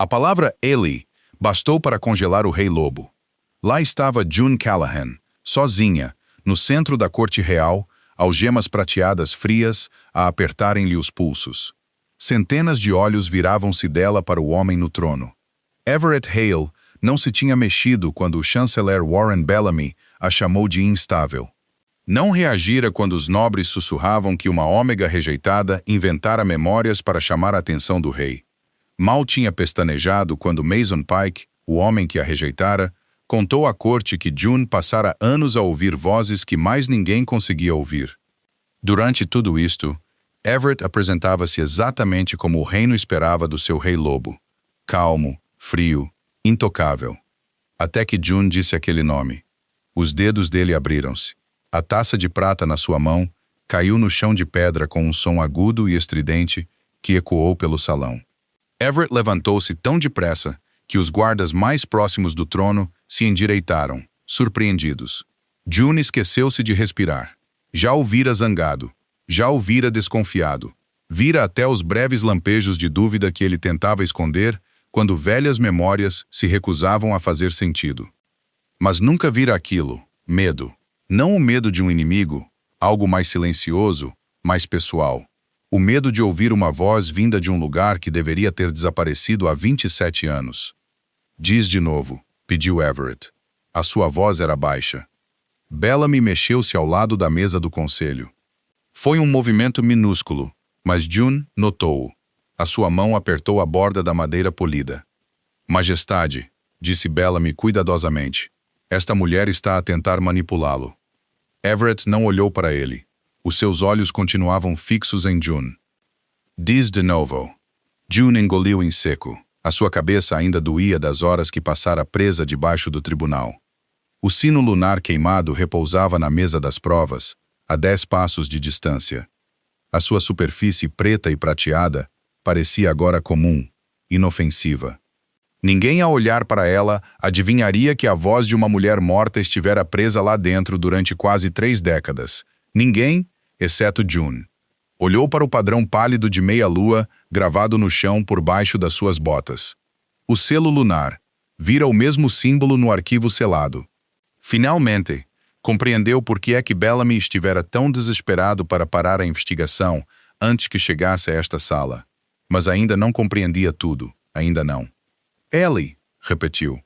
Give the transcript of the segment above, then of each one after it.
A palavra Eli bastou para congelar o Rei Lobo. Lá estava June Callahan, sozinha, no centro da corte real, algemas prateadas frias a apertarem-lhe os pulsos. Centenas de olhos viravam-se dela para o homem no trono. Everett Hale não se tinha mexido quando o chanceler Warren Bellamy a chamou de instável. Não reagira quando os nobres sussurravam que uma ômega rejeitada inventara memórias para chamar a atenção do rei. Mal tinha pestanejado quando Mason Pike, o homem que a rejeitara, contou à corte que June passara anos a ouvir vozes que mais ninguém conseguia ouvir. Durante tudo isto, Everett apresentava-se exatamente como o reino esperava do seu rei lobo. Calmo, frio, intocável. Até que June disse aquele nome. Os dedos dele abriram-se. A taça de prata na sua mão caiu no chão de pedra com um som agudo e estridente que ecoou pelo salão. Everett levantou-se tão depressa que os guardas mais próximos do trono se endireitaram, surpreendidos. June esqueceu-se de respirar. Já o vira zangado. Já o vira desconfiado. Vira até os breves lampejos de dúvida que ele tentava esconder quando velhas memórias se recusavam a fazer sentido. Mas nunca vira aquilo, medo. Não o medo de um inimigo, algo mais silencioso, mais pessoal. O medo de ouvir uma voz vinda de um lugar que deveria ter desaparecido há 27 anos. Diz de novo, pediu Everett. A sua voz era baixa. Bellamy mexeu-se ao lado da mesa do conselho. Foi um movimento minúsculo, mas June notou-o. A sua mão apertou a borda da madeira polida. Majestade, disse Bellamy cuidadosamente. Esta mulher está a tentar manipulá-lo. Everett não olhou para ele. Os seus olhos continuavam fixos em June. Diz de novo. June engoliu em seco. A sua cabeça ainda doía das horas que passara presa debaixo do tribunal. O sino lunar queimado repousava na mesa das provas, a 10 passos de distância. A sua superfície preta e prateada parecia agora comum, inofensiva. Ninguém a olhar para ela adivinharia que a voz de uma mulher morta estivera presa lá dentro durante quase 3 décadas. Ninguém, exceto June. Olhou para o padrão pálido de meia-lua gravado no chão por baixo das suas botas. O selo lunar. Vira o mesmo símbolo no arquivo selado. Finalmente, compreendeu por que é que Bellamy estivera tão desesperado para parar a investigação antes que chegasse a esta sala. Mas ainda não compreendia tudo. Ainda não. Eli, repetiu.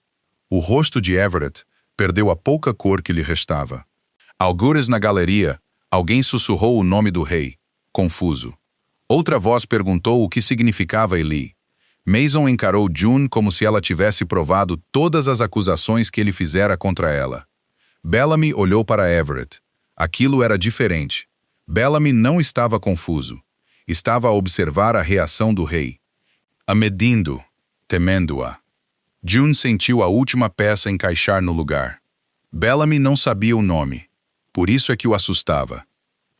O rosto de Everett perdeu a pouca cor que lhe restava. Algures na galeria, alguém sussurrou o nome do rei, confuso. Outra voz perguntou o que significava Eli. Mason encarou June como se ela tivesse provado todas as acusações que ele fizera contra ela. Bellamy olhou para Everett. Aquilo era diferente. Bellamy não estava confuso. Estava a observar a reação do rei. A medindo, temendo-a. June sentiu a última peça encaixar no lugar. Bellamy não sabia o nome. Por isso é que o assustava.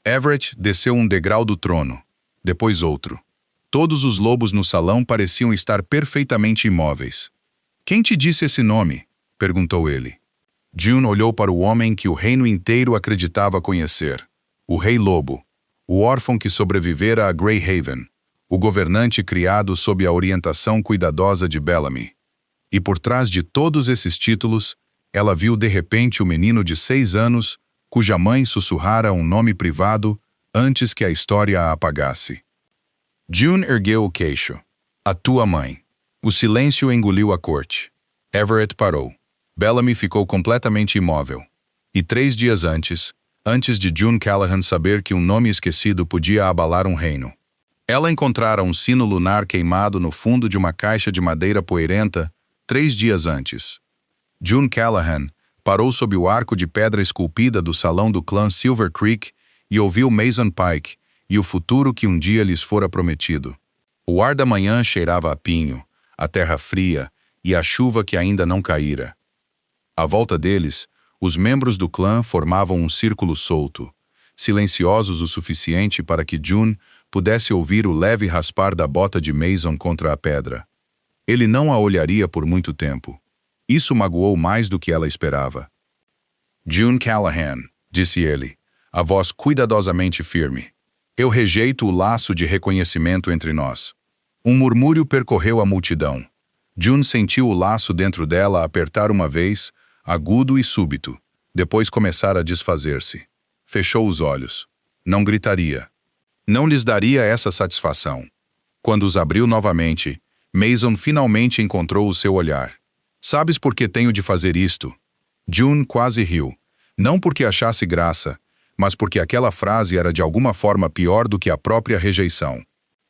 Everett desceu um degrau do trono, depois outro. Todos os lobos no salão pareciam estar perfeitamente imóveis. Quem te disse esse nome? Perguntou ele. June olhou para o homem que o reino inteiro acreditava conhecer. O Rei Lobo, o órfão que sobrevivera a Greyhaven, o governante criado sob a orientação cuidadosa de Bellamy. E por trás de todos esses títulos, ela viu de repente o menino de 6 anos, cuja mãe sussurrara um nome privado antes que a história a apagasse. June ergueu o queixo. A tua mãe. O silêncio engoliu a corte. Everett parou. Bellamy ficou completamente imóvel. E 3 dias antes de June Callahan saber que um nome esquecido podia abalar um reino, ela encontrara um sino lunar queimado no fundo de uma caixa de madeira poeirenta 3 dias antes. June Callahan parou sob o arco de pedra esculpida do salão do clã Silver Creek e ouviu Mason Pike e o futuro que um dia lhes fora prometido. O ar da manhã cheirava a pinho, a terra fria e a chuva que ainda não caíra. À volta deles, os membros do clã formavam um círculo solto, silenciosos o suficiente para que June pudesse ouvir o leve raspar da bota de Mason contra a pedra. Ele não a olharia por muito tempo. Isso magoou mais do que ela esperava. June Callahan, disse ele, a voz cuidadosamente firme. Eu rejeito o laço de reconhecimento entre nós. Um murmúrio percorreu a multidão. June sentiu o laço dentro dela apertar uma vez, agudo e súbito, depois começar a desfazer-se. Fechou os olhos. Não gritaria. Não lhes daria essa satisfação. Quando os abriu novamente, Mason finalmente encontrou o seu olhar. Sabes por que tenho de fazer isto? June quase riu. Não porque achasse graça, mas porque aquela frase era de alguma forma pior do que a própria rejeição.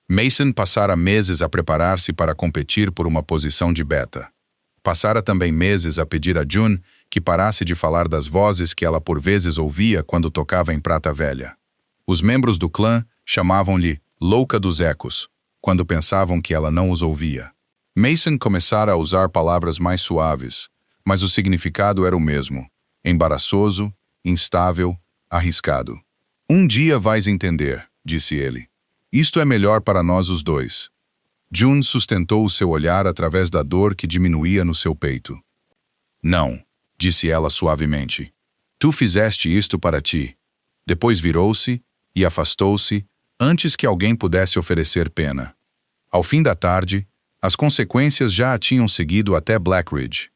Mason passara meses a preparar-se para competir por uma posição de beta. Passara também meses a pedir a June que parasse de falar das vozes que ela por vezes ouvia quando tocava em Prata Velha. Os membros do clã chamavam-lhe Louca dos Ecos, quando pensavam que ela não os ouvia. Mason começara a usar palavras mais suaves, mas o significado era o mesmo: embaraçoso, instável, arriscado. Um dia vais entender, disse ele. Isto é melhor para nós os dois. June sustentou o seu olhar através da dor que diminuía no seu peito. Não, disse ela suavemente. Tu fizeste isto para ti. Depois virou-se e afastou-se antes que alguém pudesse oferecer pena. Ao fim da tarde, as consequências já a tinham seguido até Blackridge.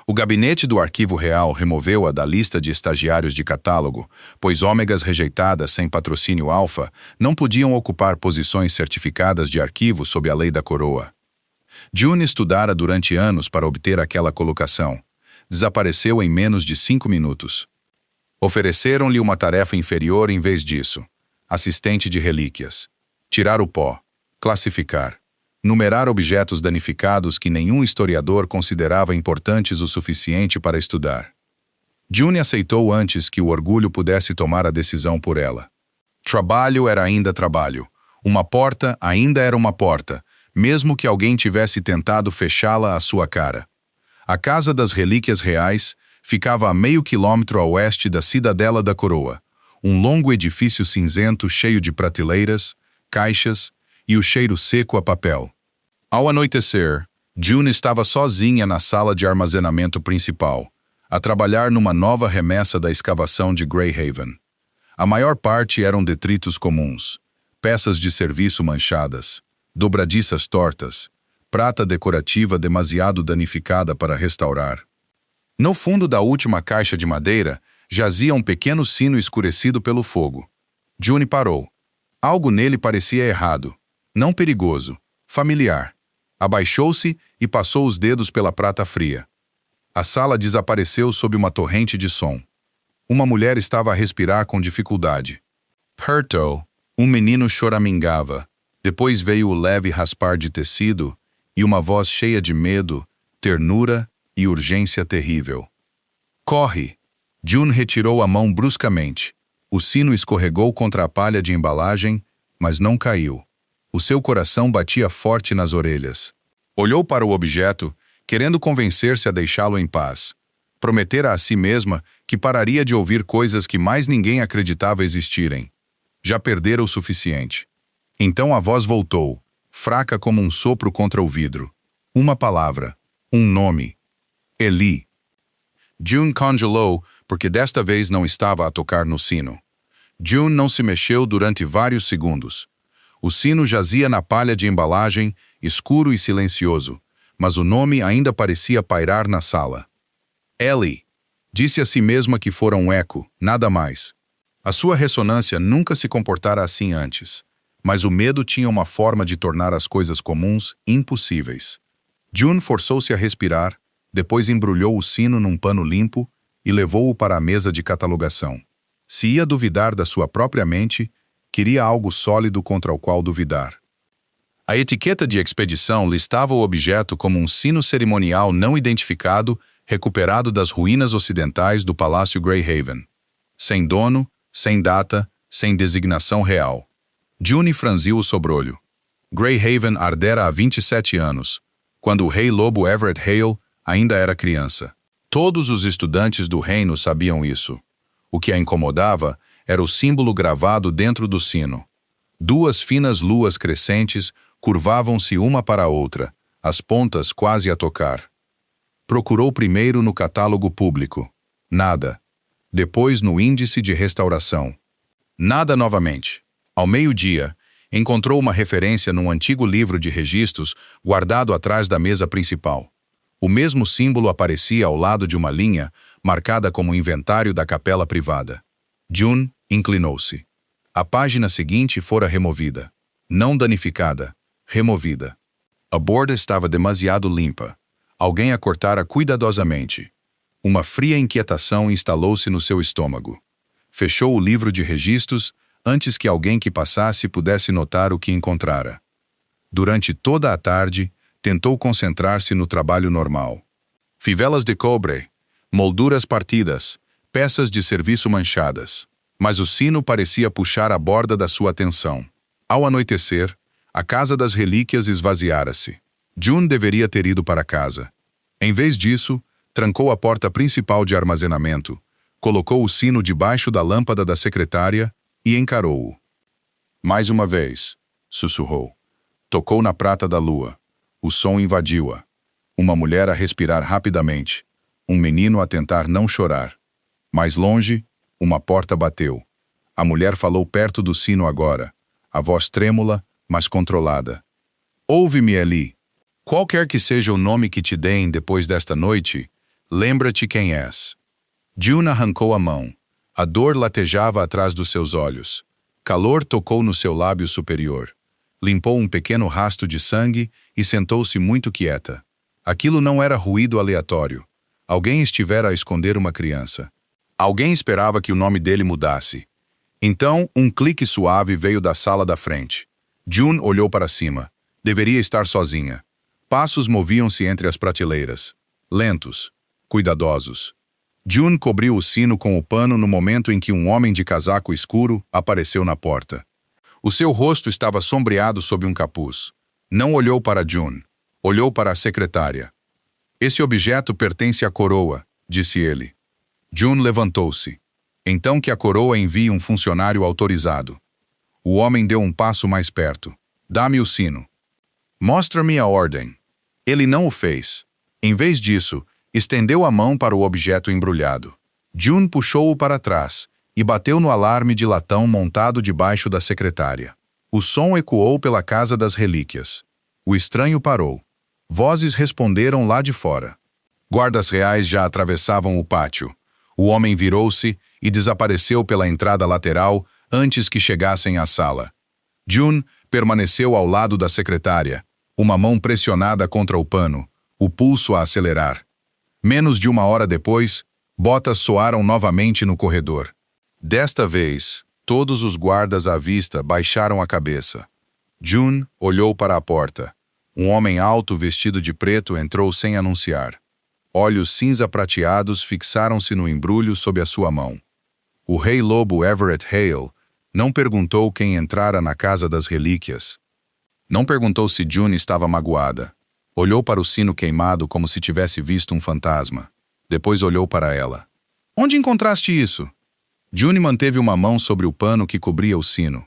O gabinete do Arquivo Real removeu-a da lista de estagiários de catálogo, pois ômegas rejeitadas sem patrocínio alfa não podiam ocupar posições certificadas de arquivo sob a lei da coroa. June estudara durante anos para obter aquela colocação. Desapareceu em menos de 5 minutos. Ofereceram-lhe uma tarefa inferior em vez disso: assistente de relíquias. Tirar o pó. Classificar. Numerar objetos danificados que nenhum historiador considerava importantes o suficiente para estudar. June aceitou antes que o orgulho pudesse tomar a decisão por ela. Trabalho era ainda trabalho. Uma porta ainda era uma porta, mesmo que alguém tivesse tentado fechá-la à sua cara. A Casa das Relíquias Reais ficava a meio quilômetro a oeste da Cidadela da Coroa, um longo edifício cinzento cheio de prateleiras, caixas e o cheiro seco a papel. Ao anoitecer, June estava sozinha na sala de armazenamento principal, a trabalhar numa nova remessa da escavação de Greyhaven. A maior parte eram detritos comuns, peças de serviço manchadas, dobradiças tortas, prata decorativa demasiado danificada para restaurar. No fundo da última caixa de madeira, jazia um pequeno sino escurecido pelo fogo. June parou. Algo nele parecia errado, não perigoso, familiar. Abaixou-se e passou os dedos pela prata fria. A sala desapareceu sob uma torrente de som. Uma mulher estava a respirar com dificuldade. Perto, um menino choramingava. Depois veio o leve raspar de tecido e uma voz cheia de medo, ternura e urgência terrível. Corre! June retirou a mão bruscamente. O sino escorregou contra a palha de embalagem, mas não caiu. O seu coração batia forte nas orelhas. Olhou para o objeto, querendo convencer-se a deixá-lo em paz. Prometera a si mesma que pararia de ouvir coisas que mais ninguém acreditava existirem. Já perdera o suficiente. Então a voz voltou, fraca como um sopro contra o vidro. Uma palavra, um nome. Eli. June congelou, porque desta vez não estava a tocar no sino. June não se mexeu durante vários segundos. O sino jazia na palha de embalagem, escuro e silencioso, mas o nome ainda parecia pairar na sala. Ellie. Disse a si mesma que fora um eco, nada mais. A sua ressonância nunca se comportara assim antes, mas o medo tinha uma forma de tornar as coisas comuns impossíveis. June forçou-se a respirar, depois embrulhou o sino num pano limpo e levou-o para a mesa de catalogação. Se ia duvidar da sua própria mente, queria algo sólido contra o qual duvidar. A etiqueta de expedição listava o objeto como um sino cerimonial não identificado, recuperado das ruínas ocidentais do Palácio Greyhaven. Sem dono, sem data, sem designação real. June franziu o sobrolho. Greyhaven ardera há 27 anos, quando o rei lobo Everett Hale ainda era criança. Todos os estudantes do reino sabiam isso. O que a incomodava era o símbolo gravado dentro do sino. 2 finas luas crescentes curvavam-se uma para a outra, as pontas quase a tocar. Procurou primeiro no catálogo público. Nada. Depois no índice de restauração. Nada novamente. Ao meio-dia, encontrou uma referência num antigo livro de registros guardado atrás da mesa principal. O mesmo símbolo aparecia ao lado de uma linha marcada como inventário da capela privada. June inclinou-se. A página seguinte fora removida. Não danificada, removida. A borda estava demasiado limpa. Alguém a cortara cuidadosamente. Uma fria inquietação instalou-se no seu estômago. Fechou o livro de registros antes que alguém que passasse pudesse notar o que encontrara. Durante toda a tarde, tentou concentrar-se no trabalho normal. Fivelas de cobre, molduras partidas, peças de serviço manchadas. Mas o sino parecia puxar a borda da sua atenção. Ao anoitecer, a casa das relíquias esvaziara-se. June deveria ter ido para casa. Em vez disso, trancou a porta principal de armazenamento, colocou o sino debaixo da lâmpada da secretária e encarou-o. Mais uma vez, sussurrou. Tocou na prata da lua. O som invadiu-a. Uma mulher a respirar rapidamente. Um menino a tentar não chorar. Mais longe, uma porta bateu. A mulher falou perto do sino agora, a voz trêmula, mas controlada. Ouve-me, Eli. Qualquer que seja o nome que te deem depois desta noite, lembra-te quem és. June arrancou a mão. A dor latejava atrás dos seus olhos. Calor tocou no seu lábio superior. Limpou um pequeno rasto de sangue e sentou-se muito quieta. Aquilo não era ruído aleatório. Alguém estivera a esconder uma criança. Alguém esperava que o nome dele mudasse. Então, um clique suave veio da sala da frente. June olhou para cima. Deveria estar sozinha. Passos moviam-se entre as prateleiras. Lentos, cuidadosos. June cobriu o sino com o pano no momento em que um homem de casaco escuro apareceu na porta. O seu rosto estava sombreado sob um capuz. Não olhou para June. Olhou para a secretária. Esse objeto pertence à coroa, disse ele. June levantou-se. Então que a coroa envie um funcionário autorizado. O homem deu um passo mais perto. Dá-me o sino. Mostra-me a ordem. Ele não o fez. Em vez disso, estendeu a mão para o objeto embrulhado. June puxou-o para trás e bateu no alarme de latão montado debaixo da secretária. O som ecoou pela casa das relíquias. O estranho parou. Vozes responderam lá de fora. Guardas reais já atravessavam o pátio. O homem virou-se e desapareceu pela entrada lateral antes que chegassem à sala. June permaneceu ao lado da secretária, uma mão pressionada contra o pano, o pulso a acelerar. Menos de uma hora depois, botas soaram novamente no corredor. Desta vez, todos os guardas à vista baixaram a cabeça. June olhou para a porta. Um homem alto vestido de preto entrou sem anunciar. Olhos cinza prateados fixaram-se no embrulho sob a sua mão. O rei-lobo Everett Hale não perguntou quem entrara na casa das relíquias. Não perguntou se June estava magoada. Olhou para o sino queimado como se tivesse visto um fantasma. Depois olhou para ela. Onde encontraste isso? June manteve uma mão sobre o pano que cobria o sino.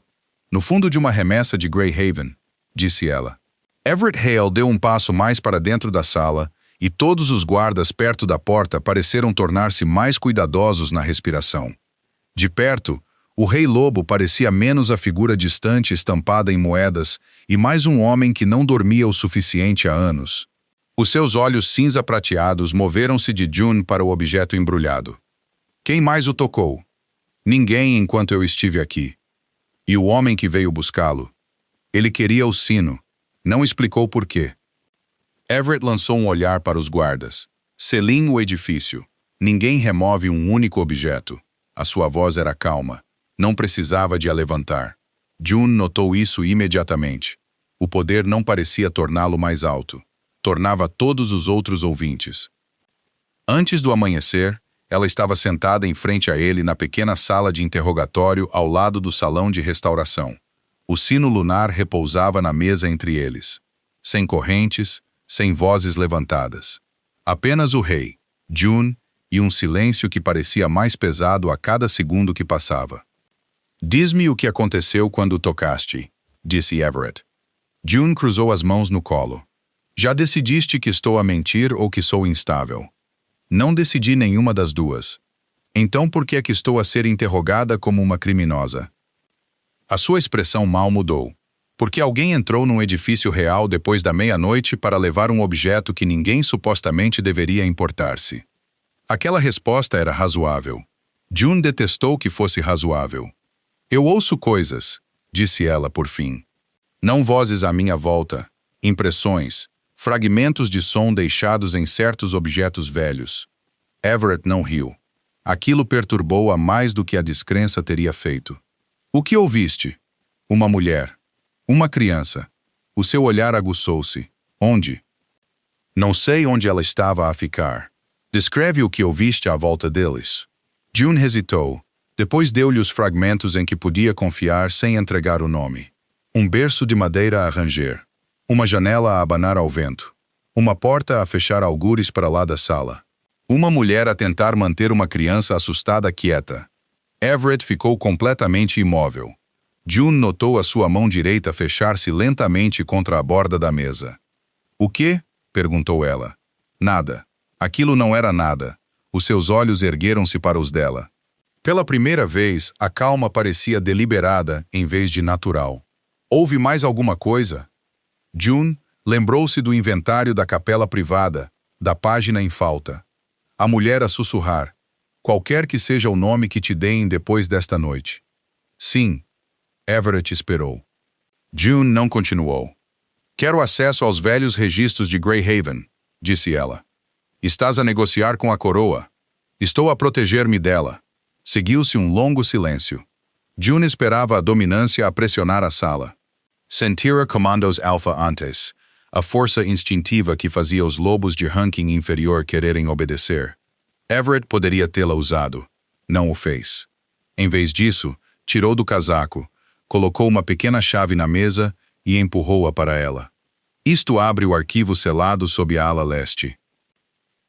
No fundo de uma remessa de Greyhaven, disse ela. Everett Hale deu um passo mais para dentro da sala e todos os guardas perto da porta pareceram tornar-se mais cuidadosos na respiração. De perto, o rei-lobo parecia menos a figura distante estampada em moedas e mais um homem que não dormia o suficiente há anos. Os seus olhos cinza prateados moveram-se de June para o objeto embrulhado. Quem mais o tocou? Ninguém enquanto eu estive aqui. E o homem que veio buscá-lo? Ele queria o sino. Não explicou por quê. Everett lançou um olhar para os guardas. Selim o edifício. Ninguém remove um único objeto. A sua voz era calma. Não precisava de a levantar. June notou isso imediatamente. O poder não parecia torná-lo mais alto. Tornava todos os outros ouvintes. Antes do amanhecer, ela estava sentada em frente a ele na pequena sala de interrogatório ao lado do salão de restauração. O sino lunar repousava na mesa entre eles. Sem correntes, sem vozes levantadas. Apenas o rei, June, e um silêncio que parecia mais pesado a cada segundo que passava. Diz-me o que aconteceu quando tocaste, disse Everett. June cruzou as mãos no colo. Já decidiste que estou a mentir ou que sou instável? Não decidi nenhuma das duas. Então por que é que estou a ser interrogada como uma criminosa? A sua expressão mal mudou. Porque alguém entrou num edifício real depois da meia-noite para levar um objeto que ninguém supostamente deveria importar-se. Aquela resposta era razoável. June detestou que fosse razoável. Eu ouço coisas, disse ela por fim. Não vozes à minha volta, impressões, fragmentos de som deixados em certos objetos velhos. Everett não riu. Aquilo perturbou-a mais do que a descrença teria feito. O que ouviste? Uma mulher. Uma criança. O seu olhar aguçou-se. Onde? Não sei onde ela estava a ficar. Descreve o que ouviste à volta deles. June hesitou. Depois deu-lhe os fragmentos em que podia confiar sem entregar o nome. Um berço de madeira a ranger. Uma janela a abanar ao vento. Uma porta a fechar algures para lá da sala. Uma mulher a tentar manter uma criança assustada quieta. Everett ficou completamente imóvel. June notou a sua mão direita fechar-se lentamente contra a borda da mesa. O quê? Perguntou ela. Nada. Aquilo não era nada. Os seus olhos ergueram-se para os dela. Pela primeira vez, a calma parecia deliberada em vez de natural. Houve mais alguma coisa? June lembrou-se do inventário da capela privada, da página em falta. A mulher a sussurrar. Qualquer que seja o nome que te deem depois desta noite. Sim. Everett esperou. June não continuou. Quero acesso aos velhos registros de Greyhaven, disse ela. Estás a negociar com a coroa. Estou a proteger-me dela. Seguiu-se um longo silêncio. June esperava a dominância a pressionar a sala. Sentira comandos alfa antes, a força instintiva que fazia os lobos de ranking inferior quererem obedecer. Everett poderia tê-la usado. Não o fez. Em vez disso, tirou do casaco, colocou uma pequena chave na mesa e empurrou-a para ela. Isto abre o arquivo selado sob a ala leste.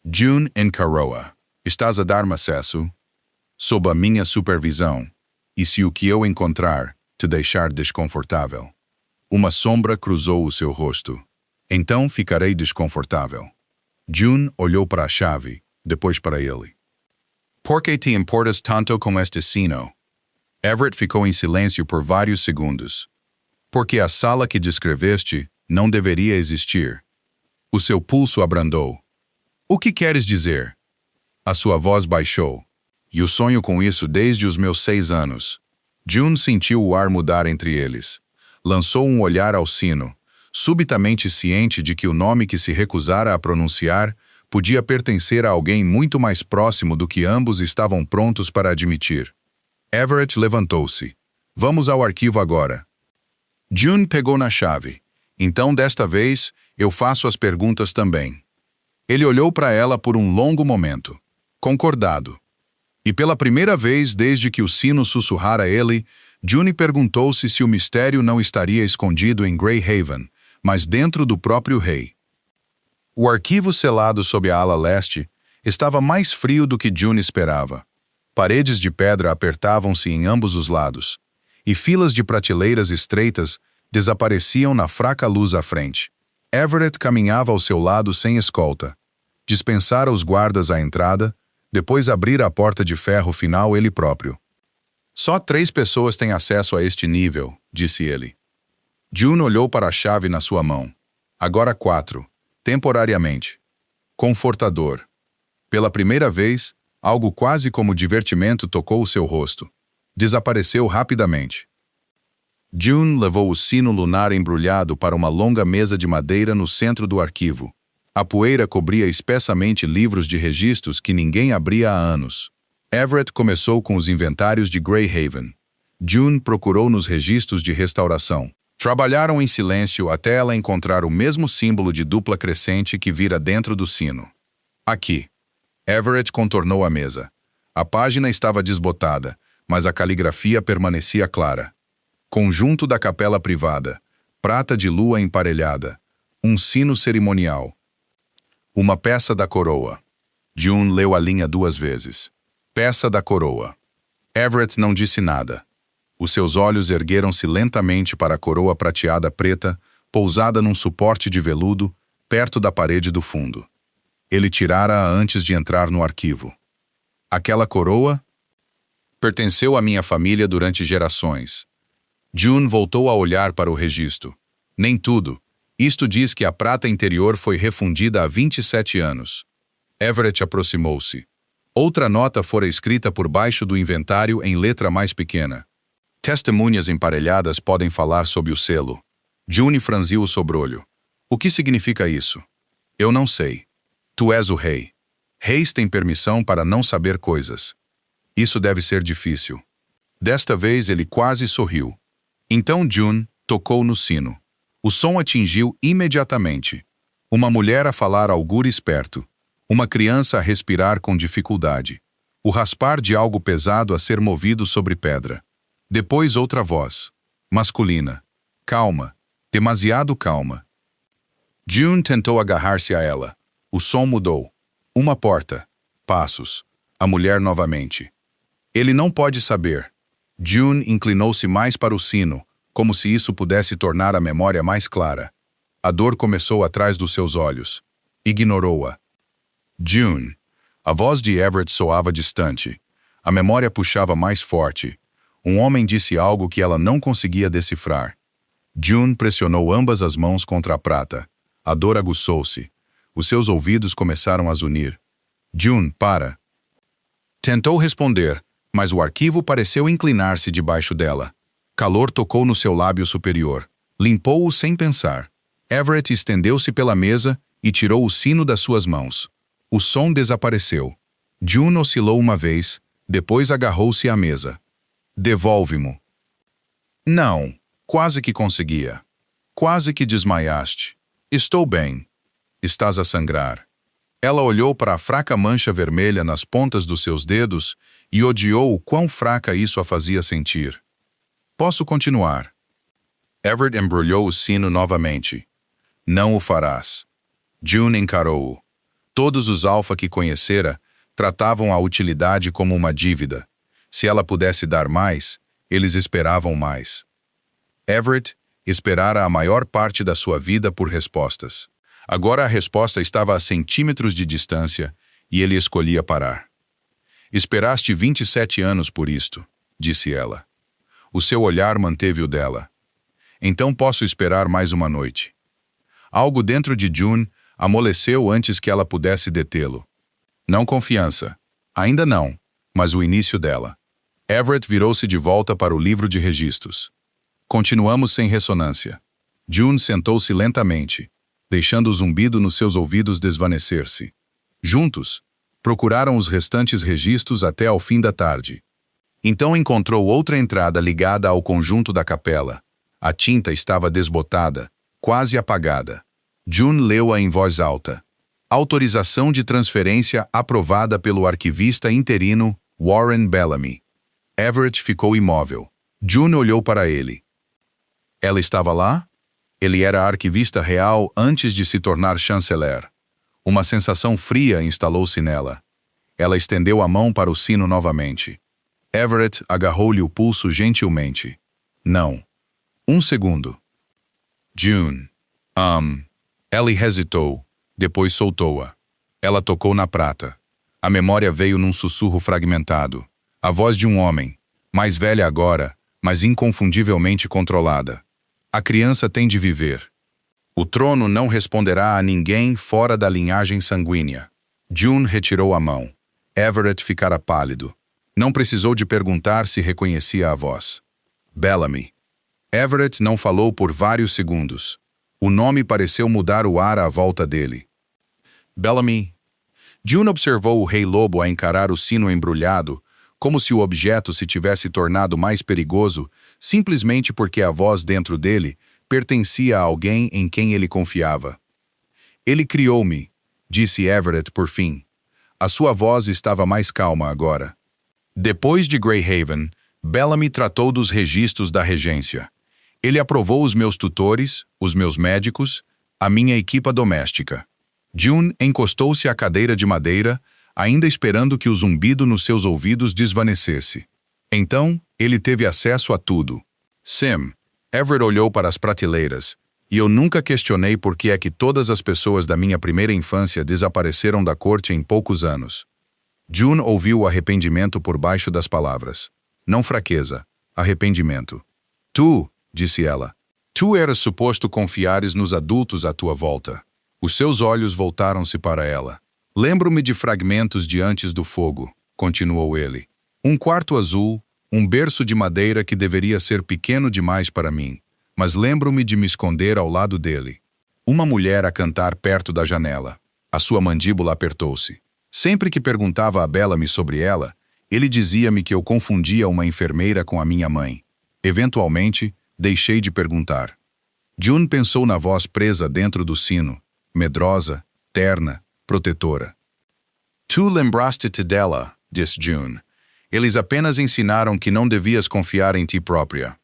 June encarou-a. Estás a dar-me acesso? Sob a minha supervisão. E se o que eu encontrar te deixar desconfortável? Uma sombra cruzou o seu rosto. Então ficarei desconfortável. June olhou para a chave, depois para ele. Por que te importas tanto com este sino? Everett ficou em silêncio por vários segundos. Porque a sala que descreveste não deveria existir. O seu pulso abrandou. O que queres dizer? A sua voz baixou. E o sonho com isso desde os meus 6 anos. June sentiu o ar mudar entre eles. Lançou um olhar ao sino, subitamente ciente de que o nome que se recusara a pronunciar podia pertencer a alguém muito mais próximo do que ambos estavam prontos para admitir. Everett levantou-se. Vamos ao arquivo agora. June pegou na chave. Então, desta vez, eu faço as perguntas também. Ele olhou para ela por um longo momento. Concordado. E pela primeira vez desde que o sino sussurrara ele, June perguntou-se se o mistério não estaria escondido em Greyhaven, mas dentro do próprio rei. O arquivo selado sob a ala leste estava mais frio do que June esperava. Paredes de pedra apertavam-se em ambos os lados, e filas de prateleiras estreitas desapareciam na fraca luz à frente. Everett caminhava ao seu lado sem escolta. Dispensara os guardas à entrada, depois abrira a porta de ferro final ele próprio. Só 3 pessoas têm acesso a este nível, disse ele. June olhou para a chave na sua mão. Agora 4, temporariamente. Confortador. Pela primeira vez, algo quase como divertimento tocou o seu rosto. Desapareceu rapidamente. June levou o sino lunar embrulhado para uma longa mesa de madeira no centro do arquivo. A poeira cobria espessamente livros de registros que ninguém abria há anos. Everett começou com os inventários de Greyhaven. June procurou nos registros de restauração. Trabalharam em silêncio até ela encontrar o mesmo símbolo de dupla crescente que vira dentro do sino. Aqui. Everett contornou a mesa. A página estava desbotada, mas a caligrafia permanecia clara. Conjunto da capela privada. Prata de lua emparelhada. Um sino cerimonial. Uma peça da coroa. June leu a linha 2 vezes. Peça da coroa. Everett não disse nada. Os seus olhos ergueram-se lentamente para a coroa prateada preta, pousada num suporte de veludo, perto da parede do fundo. Ele tirara-a antes de entrar no arquivo. Aquela coroa pertenceu à minha família durante gerações. June voltou a olhar para o registro. Nem tudo. Isto diz que a prata interior foi refundida há 27 anos. Everett aproximou-se. Outra nota fora escrita por baixo do inventário em letra mais pequena. Testemunhas emparelhadas podem falar sob o selo. June franziu o sobrolho. O que significa isso? Eu não sei. Tu és o rei. Reis têm permissão para não saber coisas. Isso deve ser difícil. Desta vez ele quase sorriu. Então June tocou no sino. O som atingiu imediatamente. Uma mulher a falar algures perto. Uma criança a respirar com dificuldade. O raspar de algo pesado a ser movido sobre pedra. Depois outra voz. Masculina. Calma. Demasiado calma. June tentou agarrar-se a ela. O som mudou. Uma porta. Passos. A mulher novamente. Ele não pode saber. June inclinou-se mais para o sino, como se isso pudesse tornar a memória mais clara. A dor começou atrás dos seus olhos. Ignorou-a. June. A voz de Everett soava distante. A memória puxava mais forte. Um homem disse algo que ela não conseguia decifrar. June pressionou ambas as mãos contra a prata. A dor aguçou-se. Os seus ouvidos começaram a zunir. June, para. Tentou responder, mas o arquivo pareceu inclinar-se debaixo dela. Calor tocou no seu lábio superior. Limpou-o sem pensar. Everett estendeu-se pela mesa e tirou o sino das suas mãos. O som desapareceu. June oscilou uma vez, depois agarrou-se à mesa. Devolve-mo. Não, quase que conseguia. Quase que desmaiaste. Estou bem. Estás a sangrar. Ela olhou para a fraca mancha vermelha nas pontas dos seus dedos e odiou o quão fraca isso a fazia sentir. Posso continuar. Everett embrulhou o sino novamente. Não o farás. June encarou-o. Todos os alfa que conhecera tratavam a utilidade como uma dívida. Se ela pudesse dar mais, eles esperavam mais. Everett esperara a maior parte da sua vida por respostas. Agora a resposta estava a centímetros de distância e ele escolhia parar. Esperaste 27 anos por isto, disse ela. O seu olhar manteve o dela. Então posso esperar mais uma noite. Algo dentro de June amoleceu antes que ela pudesse detê-lo. Não confiança. Ainda não, mas o início dela. Everett virou-se de volta para o livro de registros. Continuamos sem ressonância. June sentou-se lentamente, deixando o zumbido nos seus ouvidos desvanecer-se. Juntos, procuraram os restantes registros até ao fim da tarde. Então encontrou outra entrada ligada ao conjunto da capela. A tinta estava desbotada, quase apagada. June leu-a em voz alta. Autorização de transferência aprovada pelo arquivista interino Warren Bellamy. Everett ficou imóvel. June olhou para ele. Ela estava lá? Ele era arquivista real antes de se tornar chanceler. Uma sensação fria instalou-se nela. Ela estendeu a mão para o sino novamente. Everett agarrou-lhe o pulso gentilmente. Não. Um segundo. June. Ellie hesitou, depois soltou-a. Ela tocou na prata. A memória veio num sussurro fragmentado. A voz de um homem, mais velha agora, mas inconfundivelmente controlada. A criança tem de viver. O trono não responderá a ninguém fora da linhagem sanguínea. June retirou a mão. Everett ficara pálido. Não precisou de perguntar se reconhecia a voz. Bellamy. Everett não falou por vários segundos. O nome pareceu mudar o ar à volta dele. Bellamy. June observou o Rei Lobo a encarar o sino embrulhado, como se o objeto se tivesse tornado mais perigoso simplesmente porque a voz dentro dele pertencia a alguém em quem ele confiava. Ele criou-me, disse Everett por fim. A sua voz estava mais calma agora. Depois de Greyhaven, Bellamy tratou dos registros da regência. Ele aprovou os meus tutores, os meus médicos, a minha equipa doméstica. June encostou-se à cadeira de madeira, ainda esperando que o zumbido nos seus ouvidos desvanecesse. Então, ele teve acesso a tudo. Sim, Everett olhou para as prateleiras, e eu nunca questionei por que é que todas as pessoas da minha primeira infância desapareceram da corte em poucos anos. June ouviu o arrependimento por baixo das palavras. Não fraqueza, arrependimento. Tu, disse ela, tu eras suposto confiares nos adultos à tua volta. Os seus olhos voltaram-se para ela. Lembro-me de fragmentos de antes do fogo, continuou ele. Um quarto azul, um berço de madeira que deveria ser pequeno demais para mim, mas lembro-me de me esconder ao lado dele. Uma mulher a cantar perto da janela. A sua mandíbula apertou-se. Sempre que perguntava a Bellamy sobre ela, ele dizia-me que eu confundia uma enfermeira com a minha mãe. Eventualmente, deixei de perguntar. June pensou na voz presa dentro do sino, medrosa, terna, protetora. Tu lembraste-te dela, disse June. Eles apenas ensinaram que não devias confiar em ti própria.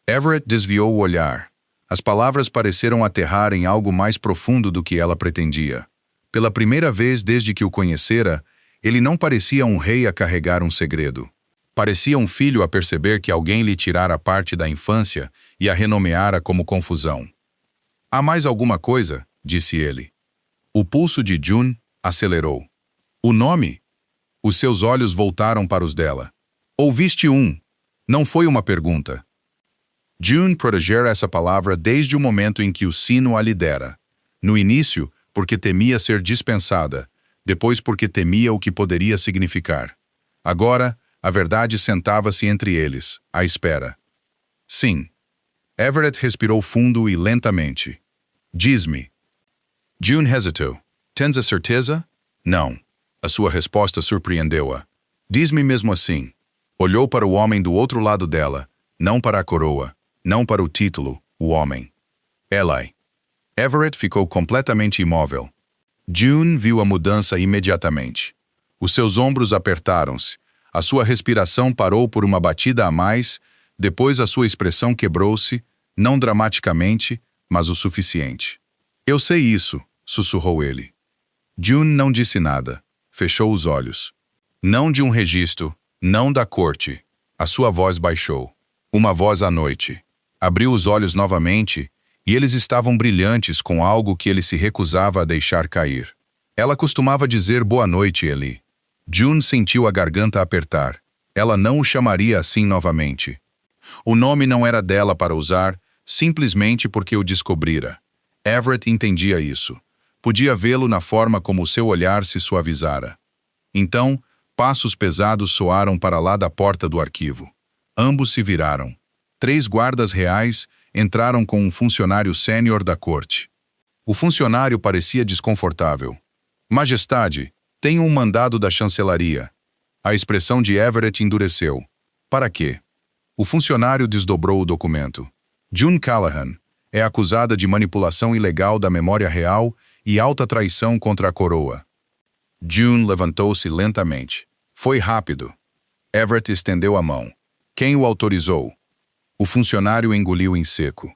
Everett desviou o olhar. As palavras pareceram aterrar em algo mais profundo do que ela pretendia. Pela primeira vez desde que o conhecera, ele não parecia um rei a carregar um segredo. Parecia um filho a perceber que alguém lhe tirara parte da infância e a renomeara como confusão. Há mais alguma coisa? Disse ele. O pulso de June acelerou. O nome? Os seus olhos voltaram para os dela. Ouviste um. Não foi uma pergunta. June protegera essa palavra desde o momento em que o sino a lhe dera. No início, porque temia ser dispensada, depois porque temia o que poderia significar. Agora, a verdade sentava-se entre eles, à espera. Sim. Everett respirou fundo e lentamente. Diz-me. June hesitou. Tens a certeza? Não. A sua resposta surpreendeu-a. Diz-me mesmo assim. Olhou para o homem do outro lado dela, não para a coroa, não para o título, o homem. Eli. Everett ficou completamente imóvel. June viu a mudança imediatamente. Os seus ombros apertaram-se, a sua respiração parou por uma batida a mais, depois a sua expressão quebrou-se, não dramaticamente, mas o suficiente. Eu sei isso, sussurrou ele. June não disse nada, fechou os olhos. Não de um registro, não da corte. A sua voz baixou. Uma voz à noite. Abriu os olhos novamente, e eles estavam brilhantes com algo que ele se recusava a deixar cair. Ela costumava dizer boa noite, Eli. June sentiu a garganta apertar. Ela não o chamaria assim novamente. O nome não era dela para usar, simplesmente porque o descobrira. Everett entendia isso. Podia vê-lo na forma como o seu olhar se suavizara. Então, passos pesados soaram para lá da porta do arquivo. Ambos se viraram. 3 guardas reais entraram com um funcionário sênior da corte. O funcionário parecia desconfortável. Majestade, tenho um mandado da chancelaria. A expressão de Everett endureceu. Para quê? O funcionário desdobrou o documento. June Callahan é acusada de manipulação ilegal da memória real e alta traição contra a coroa. June levantou-se lentamente. Foi rápido. Everett estendeu a mão. Quem o autorizou? O funcionário engoliu em seco.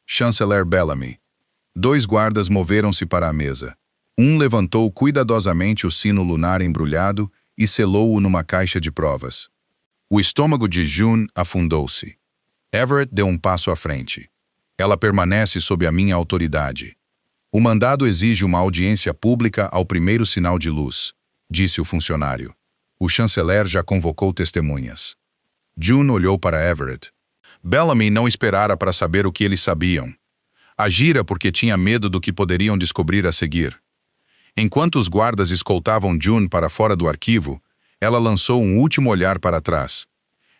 Chanceler Bellamy. 2 guardas moveram-se para a mesa. Um levantou cuidadosamente o sino lunar embrulhado e selou-o numa caixa de provas. O estômago de June afundou-se. Everett deu um passo à frente. Ela permanece sob a minha autoridade. O mandado exige uma audiência pública ao primeiro sinal de luz, disse o funcionário. O chanceler já convocou testemunhas. June olhou para Everett. Bellamy não esperara para saber o que eles sabiam. Agira porque tinha medo do que poderiam descobrir a seguir. Enquanto os guardas escoltavam June para fora do arquivo, ela lançou um último olhar para trás.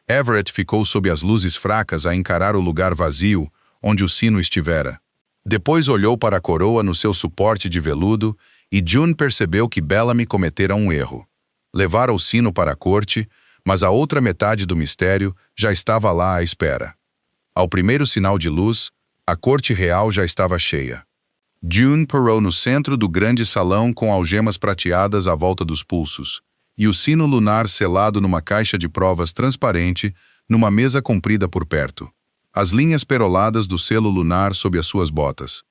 Everett ficou sob as luzes fracas a encarar o lugar vazio onde o sino estivera. Depois olhou para a coroa no seu suporte de veludo e June percebeu que Bellamy cometera um erro. Levara o sino para a corte, mas a outra metade do mistério já estava lá à espera. Ao primeiro sinal de luz, a corte real já estava cheia. June parou no centro do grande salão com algemas prateadas à volta dos pulsos, e o sino lunar selado numa caixa de provas transparente, numa mesa comprida por perto. As linhas peroladas do selo lunar sob as suas botas.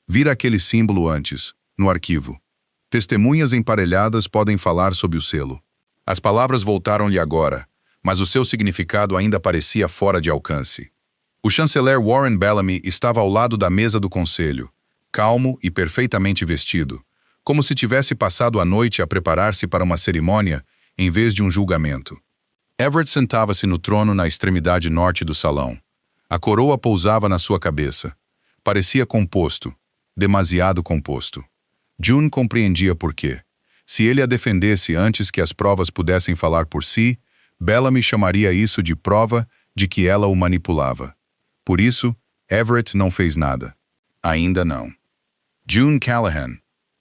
Vira aquele símbolo antes, no arquivo. Testemunhas emparelhadas podem falar sob o selo. As palavras voltaram-lhe agora, mas o seu significado ainda parecia fora de alcance. O chanceler Warren Bellamy estava ao lado da mesa do conselho, calmo e perfeitamente vestido, como se tivesse passado a noite a preparar-se para uma cerimônia em vez de um julgamento. Everett sentava-se no trono na extremidade norte do salão. A coroa pousava na sua cabeça. Parecia composto, demasiado composto. June compreendia por quê. Se ele a defendesse antes que as provas pudessem falar por si, Bellamy chamaria isso de prova de que ela o manipulava. Por isso, Everett não fez nada. Ainda não. June Callahan,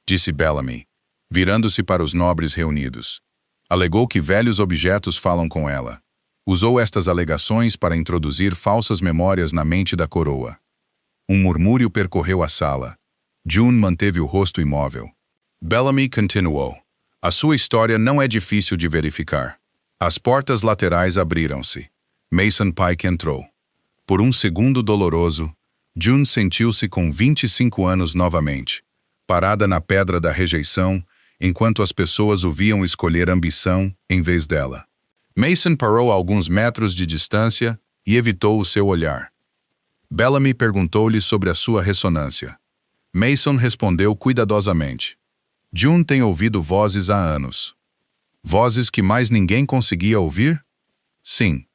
disse Bellamy, virando-se para os nobres reunidos. Alegou que velhos objetos falam com ela. Usou estas alegações para introduzir falsas memórias na mente da coroa. Um murmúrio percorreu a sala. June manteve o rosto imóvel. Bellamy continuou. A sua história não é difícil de verificar. As portas laterais abriram-se. Mason Pike entrou. Por um segundo doloroso, June sentiu-se com 25 anos novamente, parada na pedra da rejeição, enquanto as pessoas o viam escolher ambição em vez dela. Mason parou a alguns metros de distância e evitou o seu olhar. Bellamy perguntou-lhe sobre a sua ressonância. Mason respondeu cuidadosamente. June tem ouvido vozes há anos. Vozes que mais ninguém conseguia ouvir? Sim.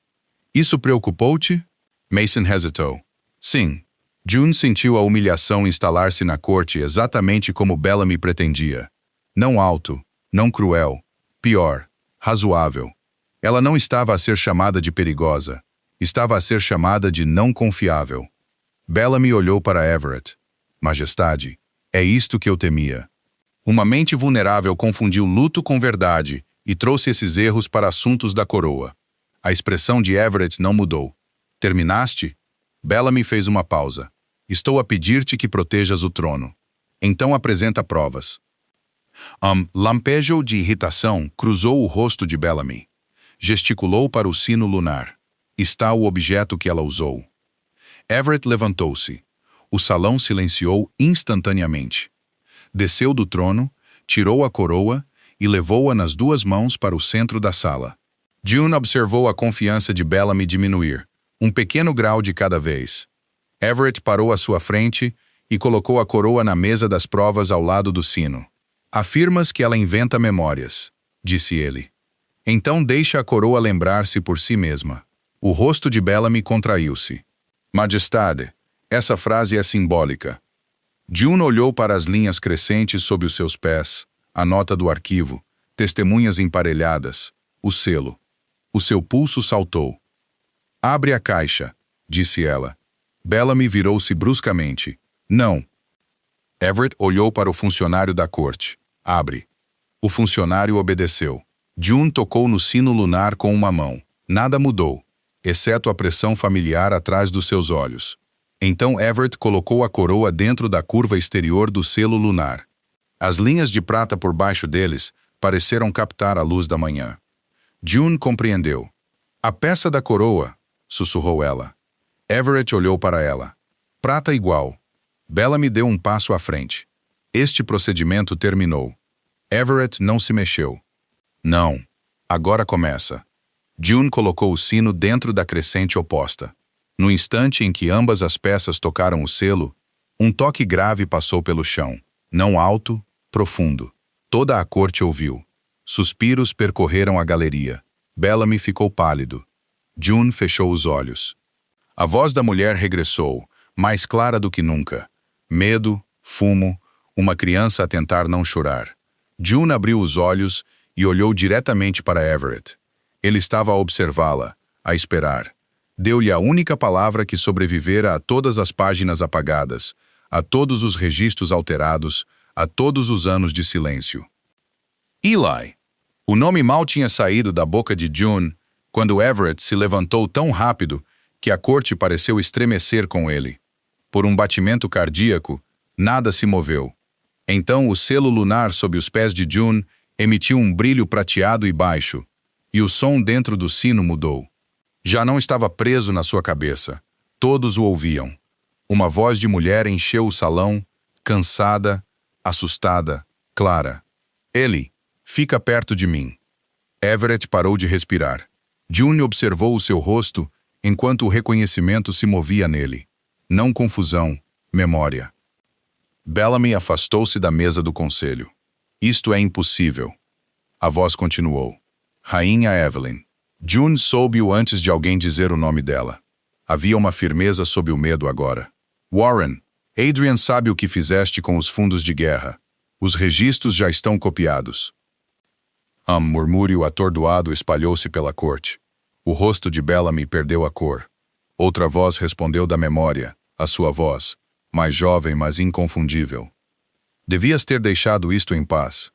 Isso preocupou-te? Mason hesitou. Sim. June sentiu a humilhação instalar-se na corte exatamente como Bellamy pretendia. Não alto, não cruel, pior, razoável. Ela não estava a ser chamada de perigosa, estava a ser chamada de não confiável. Bellamy olhou para Everett. Majestade, é isto que eu temia. Uma mente vulnerável confundiu luto com verdade e trouxe esses erros para assuntos da coroa. A expressão de Everett não mudou. Terminaste? Bellamy fez uma pausa. Estou a pedir-te que protejas o trono. Então apresenta provas. Lampejo de irritação cruzou o rosto de Bellamy. Gesticulou para o sino lunar. Está o objeto que ela usou. Everett levantou-se. O salão silenciou instantaneamente. Desceu do trono, tirou a coroa e levou-a nas duas mãos para o centro da sala. June observou a confiança de Bellamy diminuir, um pequeno grau de cada vez. Everett parou à sua frente e colocou a coroa na mesa das provas ao lado do sino. Afirmas que ela inventa memórias, disse ele. Então deixa a coroa lembrar-se por si mesma. O rosto de Bellamy contraiu-se. Majestade, essa frase é simbólica. June olhou para as linhas crescentes sob os seus pés, a nota do arquivo, testemunhas emparelhadas, o selo. O seu pulso saltou. Abre a caixa, disse ela. Bellamy virou-se bruscamente. Não. Everett olhou para o funcionário da corte. Abre. O funcionário obedeceu. June tocou no sino lunar com uma mão. Nada mudou, exceto a pressão familiar atrás dos seus olhos. Então Everett colocou a coroa dentro da curva exterior do selo lunar. As linhas de prata por baixo deles pareceram captar a luz da manhã. June compreendeu. A peça da coroa, sussurrou ela. Everett olhou para ela. Prata igual. Bellamy deu um passo à frente. Este procedimento terminou. Everett não se mexeu. Não. Agora começa. June colocou o sino dentro da crescente oposta. No instante em que ambas as peças tocaram o selo, um toque grave passou pelo chão. Não alto, profundo. Toda a corte ouviu. Suspiros percorreram a galeria. Bellamy ficou pálido. June fechou os olhos. A voz da mulher regressou, mais clara do que nunca. Medo, fumo, uma criança a tentar não chorar. June abriu os olhos e olhou diretamente para Everett. Ele estava a observá-la, a esperar. Deu-lhe a única palavra que sobrevivera a todas as páginas apagadas, a todos os registros alterados, a todos os anos de silêncio. Eli. O nome mal tinha saído da boca de June quando Everett se levantou tão rápido que a corte pareceu estremecer com ele. Por um batimento cardíaco, nada se moveu. Então o selo lunar sob os pés de June emitiu um brilho prateado e baixo, e o som dentro do sino mudou. Já não estava preso na sua cabeça. Todos o ouviam. Uma voz de mulher encheu o salão, cansada, assustada, clara. Eli, fica perto de mim. Everett parou de respirar. June observou o seu rosto enquanto o reconhecimento se movia nele. Não confusão, memória. Bellamy afastou-se da mesa do conselho. Isto é impossível. A voz continuou. Rainha Evelyn. June soube-o antes de alguém dizer o nome dela. Havia uma firmeza sob o medo agora. Warren, Adrian sabe o que fizeste com os fundos de guerra. Os registros já estão copiados. Murmúrio atordoado espalhou-se pela corte. O rosto de Bellamy perdeu a cor. Outra voz respondeu da memória, a sua voz, mais jovem, mas inconfundível. Devias ter deixado isto em paz.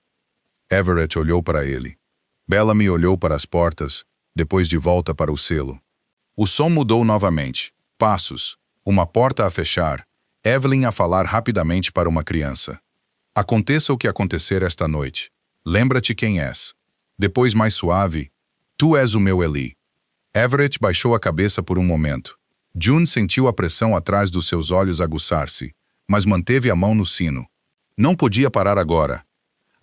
Everett olhou para ele. Bellamy olhou para as portas, depois de volta para o selo. O som mudou novamente. Passos. Uma porta a fechar. Evelyn a falar rapidamente para uma criança. Aconteça o que acontecer esta noite. Lembra-te quem és. Depois, mais suave, tu és o meu Eli. Everett baixou a cabeça por um momento. June sentiu a pressão atrás dos seus olhos aguçar-se, mas manteve a mão no sino. Não podia parar agora.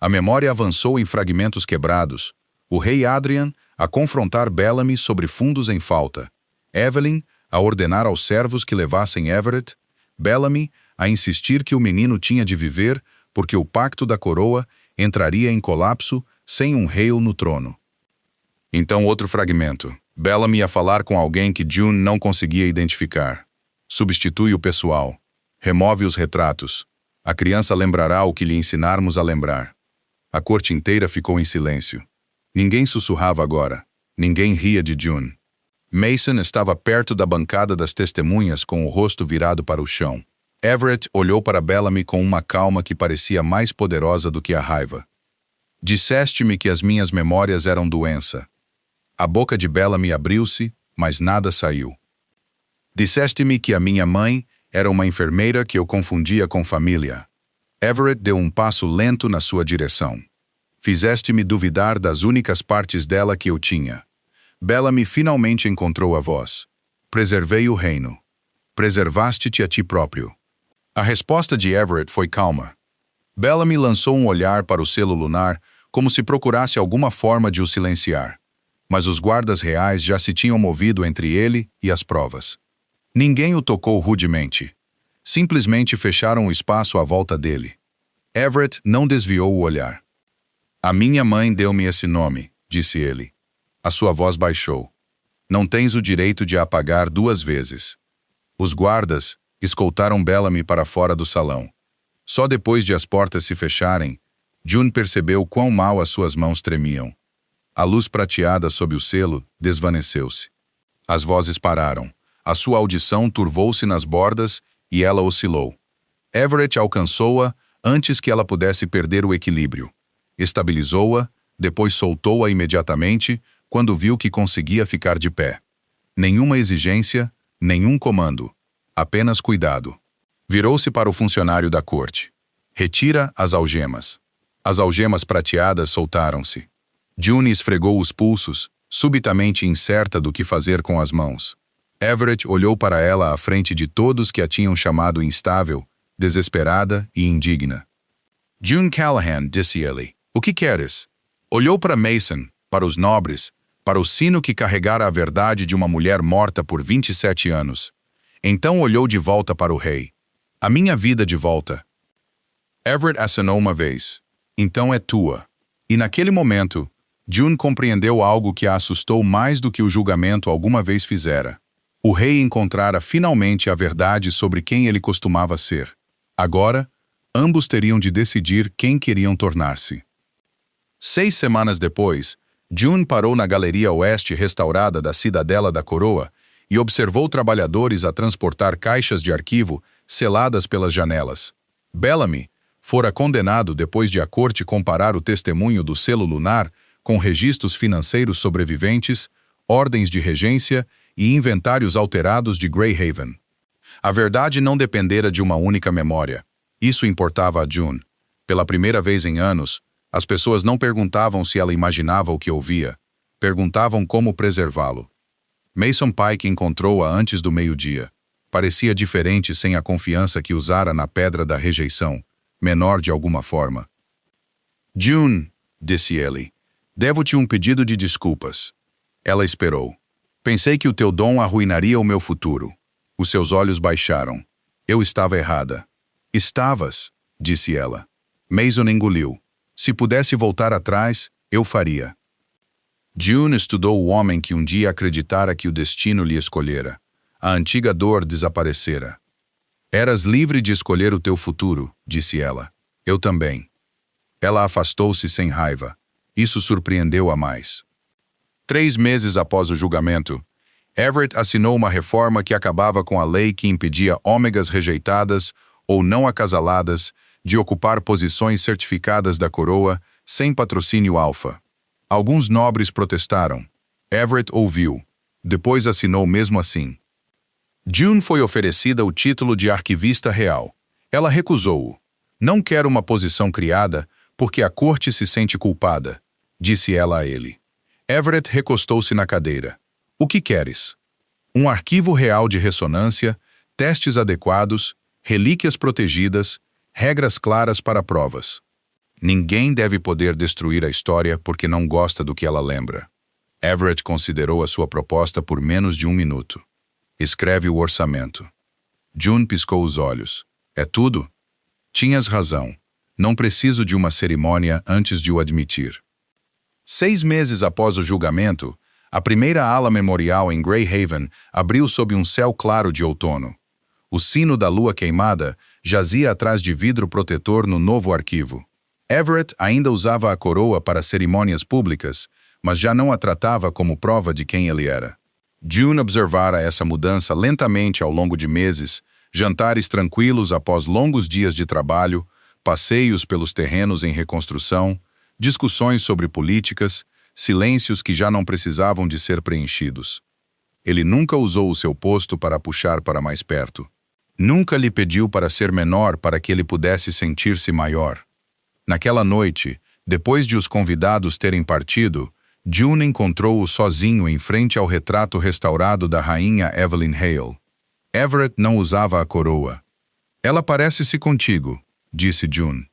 A memória avançou em fragmentos quebrados. O rei Adrian a confrontar Bellamy sobre fundos em falta. Evelyn a ordenar aos servos que levassem Everett. Bellamy a insistir que o menino tinha de viver porque o pacto da coroa entraria em colapso sem um rei no trono. Então outro fragmento. Bellamy a falar com alguém que June não conseguia identificar. Substitui o pessoal. Remove os retratos. A criança lembrará o que lhe ensinarmos a lembrar. A corte inteira ficou em silêncio. Ninguém sussurrava agora. Ninguém ria de June. Mason estava perto da bancada das testemunhas com o rosto virado para o chão. Everett olhou para Bellamy com uma calma que parecia mais poderosa do que a raiva. Disseste-me que as minhas memórias eram doença. A boca de Bellamy abriu-se, mas nada saiu. Disseste-me que a minha mãe era uma enfermeira que eu confundia com família. Everett deu um passo lento na sua direção. Fizeste-me duvidar das únicas partes dela que eu tinha. Bellamy finalmente encontrou a voz. Preservei o reino. Preservaste-te a ti próprio. A resposta de Everett foi calma. Bellamy lançou um olhar para o selo lunar, como se procurasse alguma forma de o silenciar. Mas os guardas reais já se tinham movido entre ele e as provas. Ninguém o tocou rudemente. Simplesmente fecharam o espaço à volta dele. Everett não desviou o olhar. A minha mãe deu-me esse nome, disse ele. A sua voz baixou. Não tens o direito de a apagar 2 vezes. Os guardas escoltaram Bellamy para fora do salão. Só depois de as portas se fecharem, June percebeu quão mal as suas mãos tremiam. A luz prateada sob o selo desvaneceu-se. As vozes pararam. A sua audição turvou-se nas bordas e ela oscilou. Everett alcançou-a antes que ela pudesse perder o equilíbrio. Estabilizou-a, depois soltou-a imediatamente quando viu que conseguia ficar de pé. Nenhuma exigência, nenhum comando. Apenas cuidado. Virou-se para o funcionário da corte. Retira as algemas. As algemas prateadas soltaram-se. June esfregou os pulsos, subitamente incerta do que fazer com as mãos. Everett olhou para ela à frente de todos que a tinham chamado instável, desesperada e indigna. June Callahan, disse ele, o que queres? Olhou para Mason, para os nobres, para o sino que carregara a verdade de uma mulher morta por 27 anos. Então olhou de volta para o rei. A minha vida de volta. Everett acenou uma vez. Então é tua. E naquele momento, June compreendeu algo que a assustou mais do que o julgamento alguma vez fizera. O rei encontrara finalmente a verdade sobre quem ele costumava ser. Agora, ambos teriam de decidir quem queriam tornar-se. 6 semanas depois, June parou na galeria oeste restaurada da Cidadela da Coroa e observou trabalhadores a transportar caixas de arquivo seladas pelas janelas. Bellamy fora condenado depois de a corte comparar o testemunho do selo lunar com registros financeiros sobreviventes, ordens de regência e inventários alterados de Greyhaven. A verdade não dependera de uma única memória. Isso importava a June. Pela primeira vez em anos, as pessoas não perguntavam se ela imaginava o que ouvia. Perguntavam como preservá-lo. Mason Pike encontrou-a antes do meio-dia. Parecia diferente sem a confiança que usara na pedra da rejeição, menor de alguma forma. June, disse ele, devo-te um pedido de desculpas. Ela esperou. Pensei que o teu dom arruinaria o meu futuro. Os seus olhos baixaram. Eu estava errada. Estavas, disse ela. Mason engoliu. Se pudesse voltar atrás, eu faria. June estudou o homem que um dia acreditara que o destino lhe escolhera. A antiga dor desaparecera. Eras livre de escolher o teu futuro, disse ela. Eu também. Ela afastou-se sem raiva. Isso surpreendeu-a mais. 3 meses após o julgamento, Everett assinou uma reforma que acabava com a lei que impedia ômegas rejeitadas ou não acasaladas de ocupar posições certificadas da coroa sem patrocínio alfa. Alguns nobres protestaram. Everett ouviu. Depois assinou mesmo assim. June foi oferecida o título de arquivista real. Ela recusou-o. Não quero uma posição criada porque a corte se sente culpada, disse ela a ele. Everett recostou-se na cadeira. O que queres? Um arquivo real de ressonância, testes adequados, relíquias protegidas, regras claras para provas. Ninguém deve poder destruir a história porque não gosta do que ela lembra. Everett considerou a sua proposta por menos de 1 minuto. Escreve o orçamento. June piscou os olhos. É tudo? Tinhas razão. Não preciso de uma cerimônia antes de o admitir. 6 meses após o julgamento, a primeira ala memorial em Greyhaven abriu sob um céu claro de outono. O sino da lua queimada jazia atrás de vidro protetor no novo arquivo. Everett ainda usava a coroa para cerimônias públicas, mas já não a tratava como prova de quem ele era. June observara essa mudança lentamente ao longo de meses, jantares tranquilos após longos dias de trabalho, passeios pelos terrenos em reconstrução, discussões sobre políticas, silêncios que já não precisavam de ser preenchidos. Ele nunca usou o seu posto para puxar para mais perto. Nunca lhe pediu para ser menor para que ele pudesse sentir-se maior. Naquela noite, depois de os convidados terem partido, June encontrou-o sozinho em frente ao retrato restaurado da rainha Evelyn Hale. Everett não usava a coroa. Ela parece-se contigo, disse June.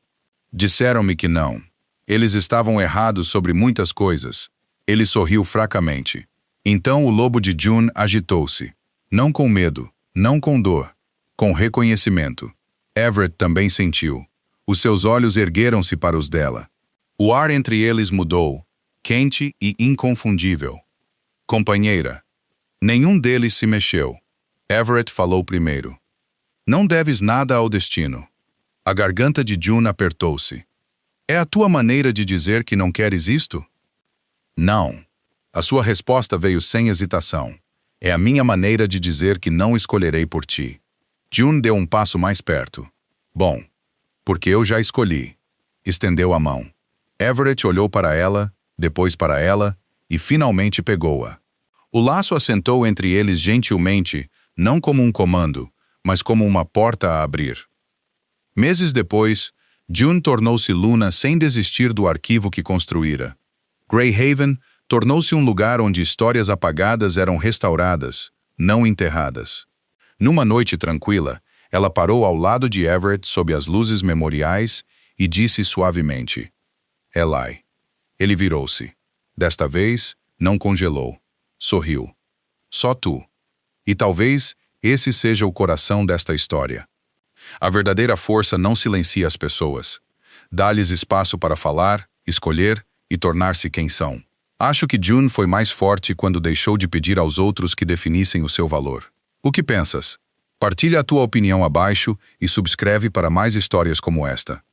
Disseram-me que não. Eles estavam errados sobre muitas coisas. Ele sorriu fracamente. Então o lobo de June agitou-se. Não com medo, não com dor, com reconhecimento. Everett também sentiu. Os seus olhos ergueram-se para os dela. O ar entre eles mudou, quente e inconfundível. Companheira. Nenhum deles se mexeu. Everett falou primeiro. Não deves nada ao destino. A garganta de June apertou-se. É a tua maneira de dizer que não queres isto? Não. A sua resposta veio sem hesitação. É a minha maneira de dizer que não escolherei por ti. June deu um passo mais perto. Bom, porque eu já escolhi. Estendeu a mão. Everett olhou para ela, depois para ela, e finalmente pegou-a. O laço assentou entre eles gentilmente, não como um comando, mas como uma porta a abrir. Meses depois, June tornou-se Luna sem desistir do arquivo que construíra. Greyhaven tornou-se um lugar onde histórias apagadas eram restauradas, não enterradas. Numa noite tranquila, ela parou ao lado de Everett sob as luzes memoriais e disse suavemente: Eli. Ele virou-se. Desta vez, não congelou. Sorriu. Só tu. E talvez esse seja o coração desta história. A verdadeira força não silencia as pessoas. Dá-lhes espaço para falar, escolher e tornar-se quem são. Acho que June foi mais forte quando deixou de pedir aos outros que definissem o seu valor. O que pensas? Partilha a tua opinião abaixo e subscreve para mais histórias como esta.